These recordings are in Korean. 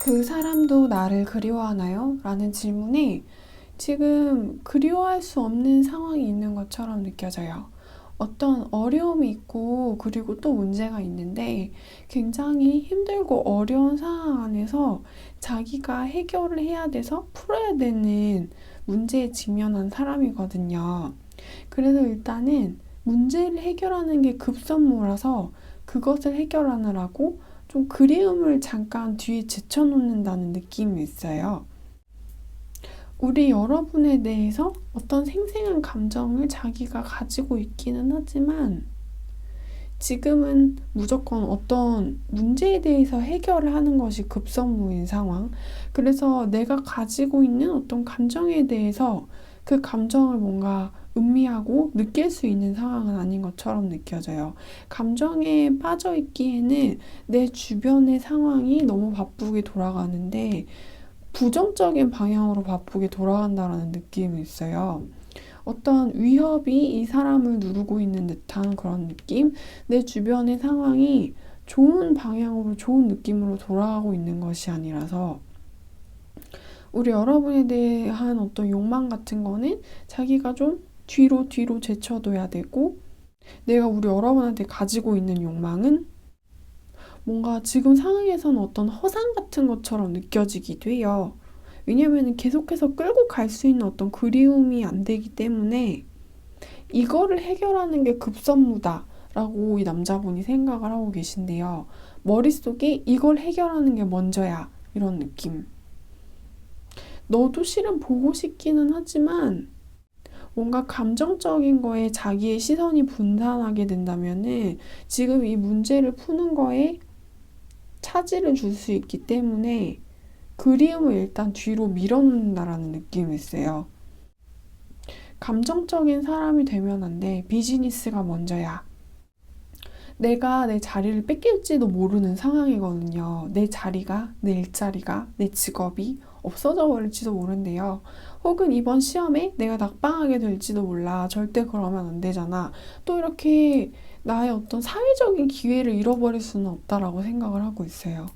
그 사람도 나를 그리워하나요? 라는 질문에 지금 그리워할 수 없는 상황이 있는 것처럼 느껴져요. 어떤 어려움이 있고 그리고 또 문제가 있는데 굉장히 힘들고 어려운 상황 안에서 자기가 해결을 해야 돼서 풀어야 되는 문제에 직면한 사람이거든요. 그래서 일단은 문제를 해결하는 게 급선무라서 그것을 해결하느라고 좀 그리움을 잠깐 뒤에 제쳐놓는다는 느낌이 있어요. 우리 여러분에 대해서 어떤 생생한 감정을 자기가 가지고 있기는 하지만 지금은 무조건 어떤 문제에 대해서 해결을 하는 것이 급선무인 상황. 그래서 내가 가지고 있는 어떤 감정에 대해서 그 감정을 뭔가 음미하고 느낄 수 있는 상황은 아닌 것처럼 느껴져요. 감정에 빠져 있기에는 내 주변의 상황이 너무 바쁘게 돌아가는데 부정적인 방향으로 바쁘게 돌아간다라는 느낌이 있어요. 어떤 위협이 이 사람을 누르고 있는 듯한 그런 느낌? 내 주변의 상황이 좋은 방향으로, 좋은 느낌으로 돌아가고 있는 것이 아니라서 우리 여러분에 대한 어떤 욕망 같은 거는 자기가 좀 뒤로 제쳐둬야 되고 내가 우리 여러분한테 가지고 있는 욕망은 뭔가 지금 상황에서는 어떤 허상 같은 것처럼 느껴지기도 해요. 왜냐면은 계속해서 끌고 갈 수 있는 어떤 그리움이 안 되기 때문에 이거를 해결하는 게 급선무다라고 이 남자분이 생각을 하고 계신데요. 머릿속에 이걸 해결하는 게 먼저야. 이런 느낌. 너도 실은 보고 싶기는 하지만 뭔가 감정적인 거에 자기의 시선이 분산하게 된다면은 지금 이 문제를 푸는 거에 차질을 줄 수 있기 때문에 그리움을 일단 뒤로 밀어놓는다라는 느낌이 있어요. 감정적인 사람이 되면 안 돼. 비즈니스가 먼저야. 내가 내 자리를 뺏길지도 모르는 상황이거든요. 내 자리가, 내 일자리가, 내 직업이 없어져 버릴지도 모른대요. 혹은 이번 시험에 내가 낙방하게 될지도 몰라. 절대 그러면 안 되잖아. 또 이렇게 나의 어떤 사회적인 기회를 잃어버릴 수는 없다라고 생각을 하고 있어요.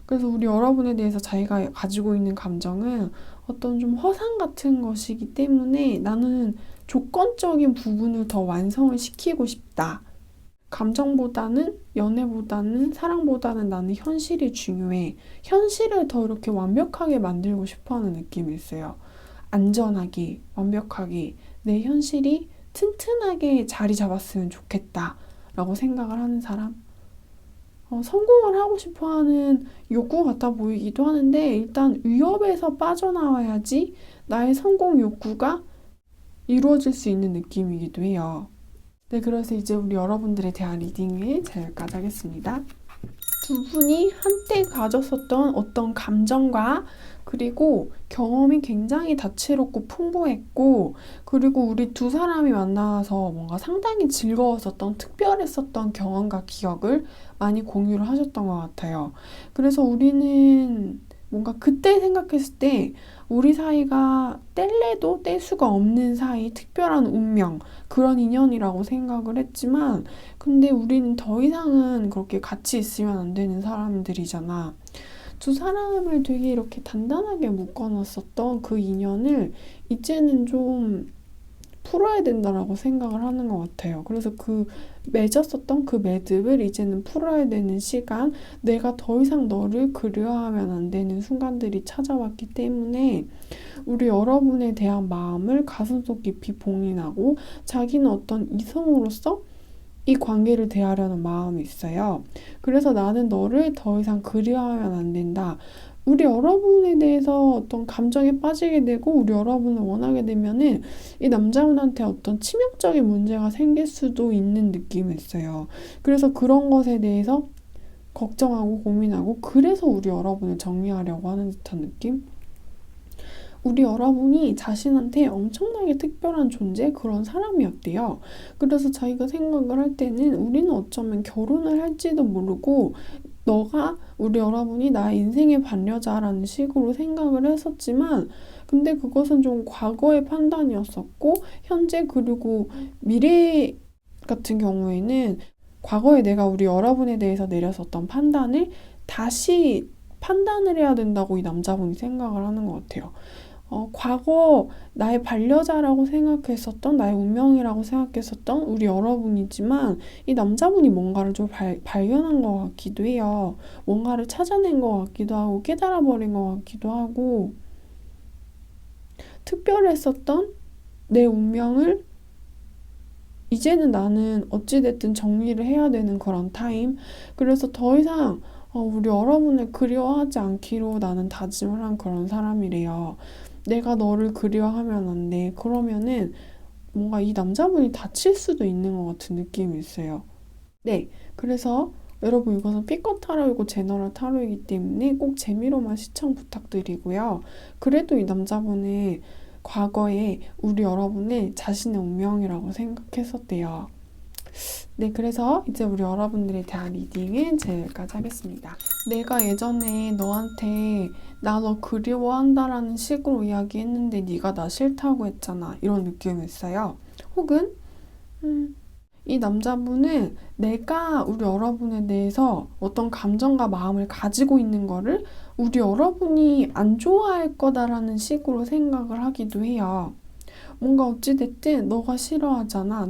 그래서 우리 여러분에 대해서 자기가 가지고 있는 감정은 어떤 좀 허상 같은 것이기 때문에 나는 조건적인 부분을 더 완성을 시키고 싶다. 감정보다는 연애보다는 사랑보다는 나는 현실이 중요해. 현실을 더 이렇게 완벽하게 만들고 싶어 하는 느낌이 있어요. 안전하게, 완벽하게 내 현실이 튼튼하게 자리 잡았으면 좋겠다. 라고 생각을 하는 사람. 성공을 하고 싶어 하는 욕구 같아 보이기도 하는데 일단 위협에서 빠져나와야지 나의 성공 욕구가 이루어질 수 있는 느낌이기도 해요. 네, 그래서 이제 우리 여러분들에 대한 리딩을 자 여기까지 하겠습니다. 두 분이 한때 가졌었던 어떤 감정과 그리고 경험이 굉장히 다채롭고 풍부했고 그리고 우리 두 사람이 만나서 뭔가 상당히 즐거웠었던 특별했었던 경험과 기억을 많이 공유를 하셨던 것 같아요. 그래서 우리는 뭔가 그때 생각했을 때 우리 사이가 뗄래도 뗄 수가 없는 사이, 특별한 운명, 그런 인연이라고 생각을 했지만 근데 우리는 더 이상은 그렇게 같이 있으면 안 되는 사람들이잖아. 두 사람을 되게 이렇게 단단하게 묶어놨었던 그 인연을 이제는 좀 풀어야 된다라고 생각을 하는 것 같아요. 그래서 그 맺었었던 그 매듭을 이제는 풀어야 되는 시간, 내가 더 이상 너를 그리워하면 안 되는 순간들이 찾아왔기 때문에 우리 여러분에 대한 마음을 가슴속 깊이 봉인하고 자기는 어떤 이성으로서 이 관계를 대하려는 마음이 있어요. 그래서 나는 너를 더 이상 그리워하면 안 된다. 우리 여러분에 대해서 어떤 감정에 빠지게 되고 우리 여러분을 원하게 되면은 이 남자분한테 어떤 치명적인 문제가 생길 수도 있는 느낌이 있어요. 그래서 그런 것에 대해서 걱정하고 고민하고 그래서 우리 여러분을 정리하려고 하는 듯한 느낌? 우리 여러분이 자신한테 엄청나게 특별한 존재, 그런 사람이었대요. 그래서 자기가 생각을 할 때는 우리는 어쩌면 결혼을 할지도 모르고 너가 우리 여러분이 나의 인생의 반려자라는 식으로 생각을 했었지만 근데 그것은 좀 과거의 판단이었었고 현재 그리고 미래 같은 경우에는 과거에 내가 우리 여러분에 대해서 내렸었던 판단을 다시 판단을 해야 된다고 이 남자분이 생각을 하는 것 같아요. 과거 나의 반려자라고 생각했었던, 나의 운명이라고 생각했었던 우리 여러분이지만 이 남자분이 뭔가를 좀 발견한 것 같기도 해요. 뭔가를 찾아낸 것 같기도 하고 깨달아버린 것 같기도 하고 특별했었던 내 운명을 이제는 나는 어찌됐든 정리를 해야 되는 그런 타임. 그래서 더 이상 우리 여러분을 그리워하지 않기로 나는 다짐을 한 그런 사람이래요. 내가 너를 그리워하면 안 돼. 그러면은 뭔가 이 남자분이 다칠 수도 있는 것 같은 느낌이 있어요. 네, 그래서 여러분 이것은 P컷 타로이고 제너럴 타로이기 때문에 꼭 재미로만 시청 부탁드리고요. 그래도 이 남자분은 과거에 우리 여러분을 자신의 운명이라고 생각했었대요. 네, 그래서 이제 우리 여러분들에 대한 리딩은 제가 여기까지 하겠습니다. 내가 예전에 너한테 나 너 그리워한다라는 식으로 이야기했는데 네가 나 싫다고 했잖아. 이런 느낌이었어요. 혹은 이 남자분은 내가 우리 여러분에 대해서 어떤 감정과 마음을 가지고 있는 거를 우리 여러분이 안 좋아할 거다라는 식으로 생각을 하기도 해요. 뭔가 어찌됐든 너가 싫어하잖아.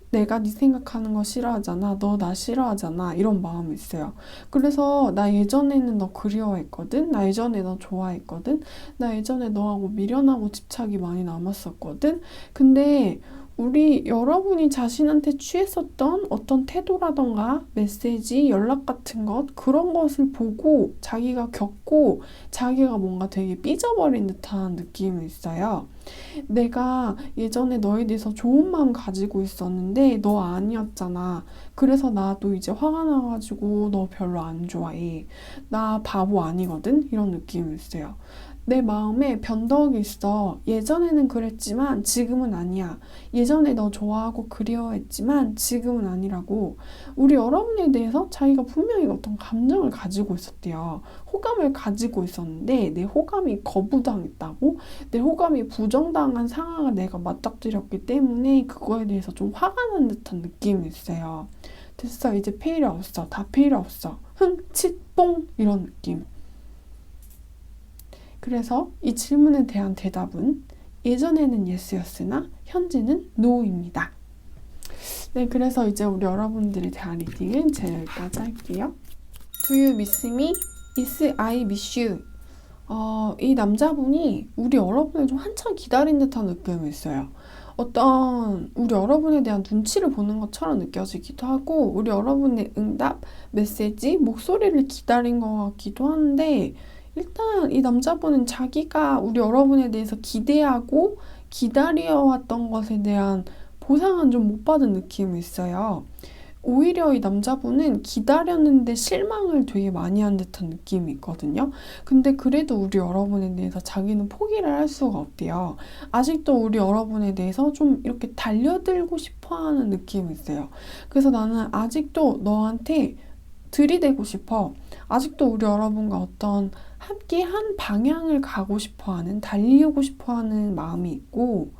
내가 네 생각하는 거 싫어하잖아. 너 나 싫어하잖아. 이런 마음이 있어요. 그래서 나 예전에는 너 그리워했거든. 나 예전에 너 좋아했거든. 나 예전에 너하고 미련하고 집착이 많이 남았었거든. 근데 우리 여러분이 자신한테 취했었던 어떤 태도라던가 메시지, 연락 같은 것 그런 것을 보고 자기가 겪고 자기가 뭔가 되게 삐져버린 듯한 느낌이 있어요. 내가 예전에 너에 대해서 좋은 마음 가지고 있었는데 너 아니었잖아. 그래서 나도 이제 화가 나가지고 너 별로 안 좋아해. 나 바보 아니거든? 이런 느낌이 있어요. 내 마음에 변덕이 있어. 예전에는 그랬지만 지금은 아니야. 예전에 너 좋아하고 그리워했지만 지금은 아니라고. 우리 여러분에 대해서 자기가 분명히 어떤 감정을 가지고 있었대요. 호감을 가지고 있었는데 내 호감이 거부당했다고? 내 호감이 부정당한 상황을 내가 맞닥뜨렸기 때문에 그거에 대해서 좀 화가 난 듯한 느낌이 있어요. 됐어. 이제 필요 없어. 다 필요 없어. 흥, 치, 뽕 이런 느낌. 그래서 이 질문에 대한 대답은 예전에는 예스였으나 현재는 노입니다. 네, 그래서 이제 우리 여러분들에 대한 리딩은 제가 여기까지 할게요. Do you miss me? Yes, I miss you. 이 남자분이 우리 여러분을 좀 한참 기다린 듯한 느낌이 있어요. 어떤 우리 여러분에 대한 눈치를 보는 것처럼 느껴지기도 하고 우리 여러분의 응답, 메시지, 목소리를 기다린 것 같기도 한데 일단 이 남자분은 자기가 우리 여러분에 대해서 기대하고 기다려왔던 것에 대한 보상은 좀 못 받은 느낌이 있어요. 오히려 이 남자분은 기다렸는데 실망을 되게 많이 한 듯한 느낌이 있거든요. 근데 그래도 우리 여러분에 대해서 자기는 포기를 할 수가 없대요. 아직도 우리 여러분에 대해서 좀 이렇게 달려들고 싶어 하는 느낌이 있어요. 그래서 나는 아직도 너한테 들이대고 싶어. 아직도 우리 여러분과 어떤 함께 한 방향을 가고 싶어 하는, 달리고 싶어 하는 마음이 있고,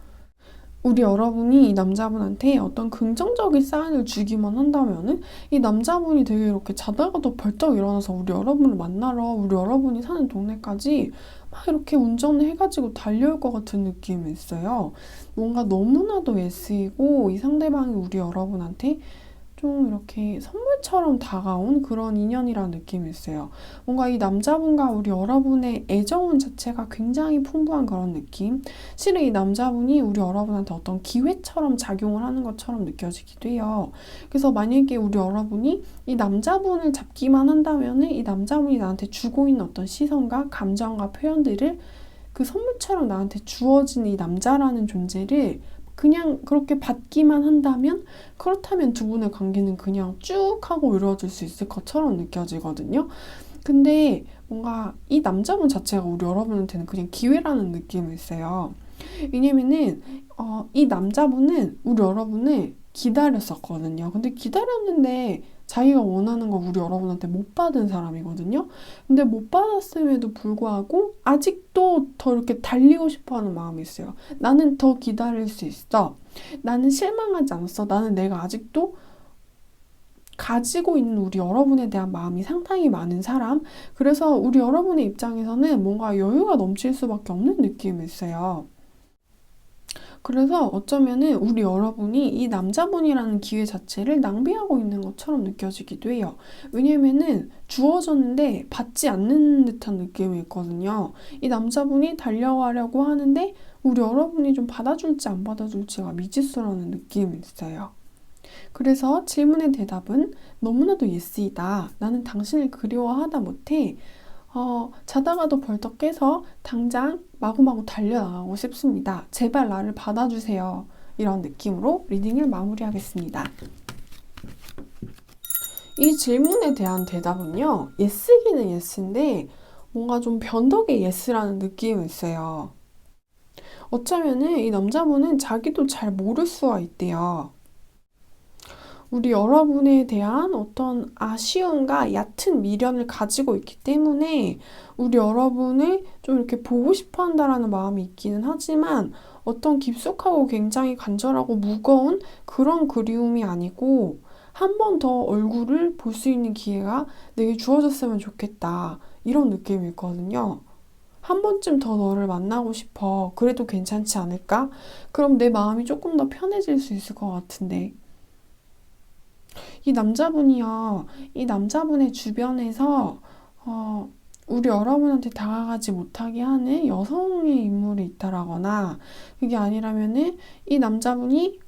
우리 여러분이 이 남자분한테 어떤 긍정적인 사인을 주기만 한다면은 이 남자분이 되게 이렇게 자다가도 벌떡 일어나서 우리 여러분을 만나러 우리 여러분이 사는 동네까지 막 이렇게 운전을 해가지고 달려올 것 같은 느낌이 있어요. 뭔가 너무나도 예스이고 이 상대방이 우리 여러분한테 좀 이렇게 선물처럼 다가온 그런 인연이라는 느낌이 있어요. 뭔가 이 남자분과 우리 여러분의 애정운 자체가 굉장히 풍부한 그런 느낌. 실은 이 남자분이 우리 여러분한테 어떤 기회처럼 작용을 하는 것처럼 느껴지기도 해요. 그래서 만약에 우리 여러분이 이 남자분을 잡기만 한다면 이 남자분이 나한테 주고 있는 어떤 시선과 감정과 표현들을 그 선물처럼 나한테 주어진 이 남자라는 존재를 그냥 그렇게 받기만 한다면 그렇다면 두 분의 관계는 그냥 쭉 하고 이루어질 수 있을 것처럼 느껴지거든요. 근데 뭔가 이 남자분 자체가 우리 여러분한테는 그냥 기회라는 느낌이 있어요. 왜냐면은 이 남자분은 우리 여러분을 기다렸었거든요. 근데 기다렸는데 자기가 원하는 거 우리 여러분한테 못 받은 사람이거든요. 근데 못 받았음에도 불구하고 아직도 더 이렇게 달리고 싶어 하는 마음이 있어요. 나는 더 기다릴 수 있어. 나는 실망하지 않았어. 나는 내가 아직도 가지고 있는 우리 여러분에 대한 마음이 상당히 많은 사람. 그래서 우리 여러분의 입장에서는 뭔가 여유가 넘칠 수밖에 없는 느낌이 있어요. 그래서 어쩌면은 우리 여러분이 이 남자분이라는 기회 자체를 낭비하고 있는 것처럼 느껴지기도 해요. 왜냐면은 주어졌는데 받지 않는 듯한 느낌이 있거든요. 이 남자분이 달려가려고 하는데 우리 여러분이 좀 받아줄지 안 받아줄지가 미지수라는 느낌이 있어요. 그래서 질문의 대답은 너무나도 예스이다. 나는 당신을 그리워하다 못해 자다가도 벌떡 깨서 당장 마구마구 달려나가고 싶습니다. 제발 나를 받아주세요. 이런 느낌으로 리딩을 마무리하겠습니다. 이 질문에 대한 대답은요. 예스기는 예스인데 뭔가 좀 변덕의 예스라는 느낌이 있어요. 어쩌면은 이 남자분은 자기도 잘 모를 수가 있대요. 우리 여러분에 대한 어떤 아쉬움과 얕은 미련을 가지고 있기 때문에 우리 여러분을 좀 이렇게 보고 싶어 한다라는 마음이 있기는 하지만 어떤 깊숙하고 굉장히 간절하고 무거운 그런 그리움이 아니고 한 번 더 얼굴을 볼 수 있는 기회가 내게 주어졌으면 좋겠다. 이런 느낌이 있거든요. 한 번쯤 더 너를 만나고 싶어. 그래도 괜찮지 않을까? 그럼 내 마음이 조금 더 편해질 수 있을 것 같은데. 이 남자분이요, 이 남자분의 주변에서, 우리 여러분한테 다가가지 못하게 하는 여성의 인물이 있다라거나, 그게 아니라면은 이 남자분이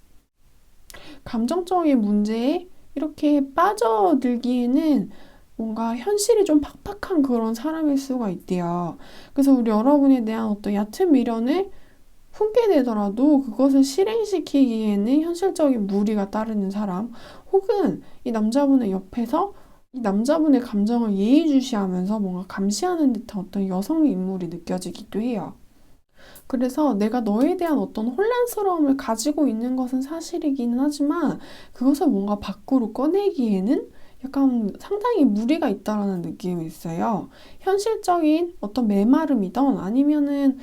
감정적인 문제에 이렇게 빠져들기에는 뭔가 현실이 좀 팍팍한 그런 사람일 수가 있대요. 그래서 우리 여러분에 대한 어떤 얕은 미련을 품게 되더라도 그것을 실행시키기에는 현실적인 무리가 따르는 사람, 혹은 이 남자분의 옆에서 이 남자분의 감정을 예의주시하면서 뭔가 감시하는 듯한 어떤 여성의 인물이 느껴지기도 해요. 그래서 내가 너에 대한 어떤 혼란스러움을 가지고 있는 것은 사실이기는 하지만 그것을 뭔가 밖으로 꺼내기에는 약간 상당히 무리가 있다라는 느낌이 있어요. 현실적인 어떤 메마름이든 아니면은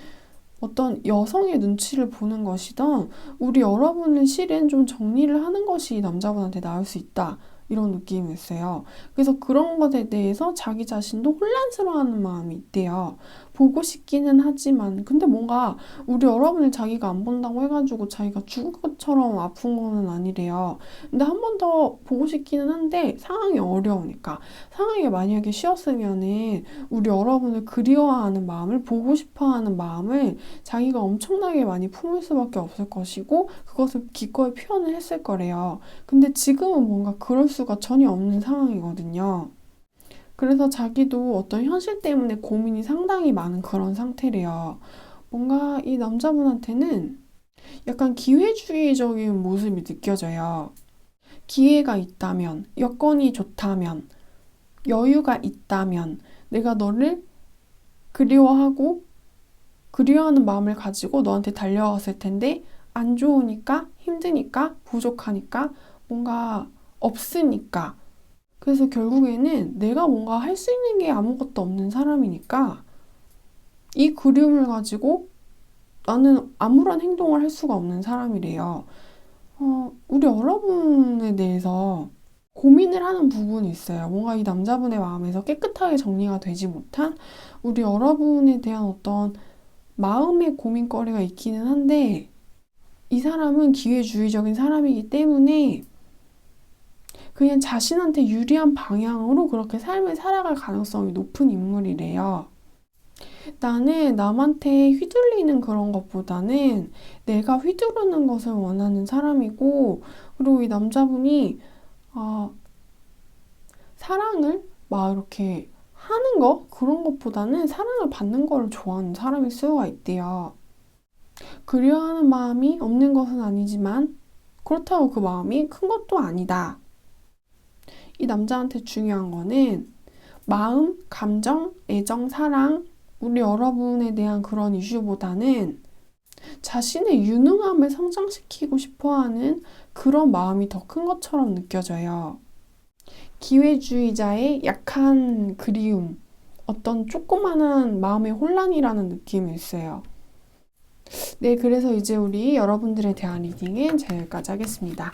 어떤 여성의 눈치를 보는 것이든 우리 여러분은 실은 좀 정리를 하는 것이 남자분한테 나을 수 있다. 이런 느낌이 있어요. 그래서 그런 것에 대해서 자기 자신도 혼란스러워하는 마음이 있대요. 보고 싶기는 하지만 근데 뭔가 우리 여러분을 자기가 안 본다고 해가지고 자기가 죽을 것처럼 아픈 거는 아니래요. 근데 한 번 더 보고 싶기는 한데 상황이 어려우니까 상황이 만약에 쉬웠으면은 우리 여러분을 그리워하는 마음을 보고 싶어하는 마음을 자기가 엄청나게 많이 품을 수밖에 없을 것이고 그것을 기꺼이 표현을 했을 거래요. 근데 지금은 뭔가 그럴 수가 전혀 없는 상황이거든요. 그래서 자기도 어떤 현실 때문에 고민이 상당히 많은 그런 상태래요. 뭔가 이 남자분한테는 약간 기회주의적인 모습이 느껴져요. 기회가 있다면, 여건이 좋다면, 여유가 있다면, 내가 너를 그리워하고 그리워하는 마음을 가지고 너한테 달려왔을 텐데 안 좋으니까, 힘드니까, 부족하니까, 뭔가 없으니까. 그래서 결국에는 내가 뭔가 할 수 있는 게 아무것도 없는 사람이니까 이 그리움을 가지고 나는 아무런 행동을 할 수가 없는 사람이래요. 우리 여러분에 대해서 고민을 하는 부분이 있어요. 뭔가 이 남자분의 마음에서 깨끗하게 정리가 되지 못한 우리 여러분에 대한 어떤 마음의 고민거리가 있기는 한데 이 사람은 기회주의적인 사람이기 때문에 그냥 자신한테 유리한 방향으로 그렇게 삶을 살아갈 가능성이 높은 인물이래요. 나는 남한테 휘둘리는 그런 것보다는 내가 휘두르는 것을 원하는 사람이고, 그리고 이 남자분이, 어, 사랑을 막 이렇게 하는 거? 그런 것보다는 사랑을 받는 거를 좋아하는 사람일 수가 있대요. 그리워하는 마음이 없는 것은 아니지만, 그렇다고 그 마음이 큰 것도 아니다. 이 남자한테 중요한 거는 마음, 감정, 애정, 사랑, 우리 여러분에 대한 그런 이슈보다는 자신의 유능함을 성장시키고 싶어 하는 그런 마음이 더 큰 것처럼 느껴져요. 기회주의자의 약한 그리움, 어떤 조그마한 마음의 혼란이라는 느낌이 있어요. 네, 그래서 이제 우리 여러분들에 대한 리딩은 여기까지 하겠습니다.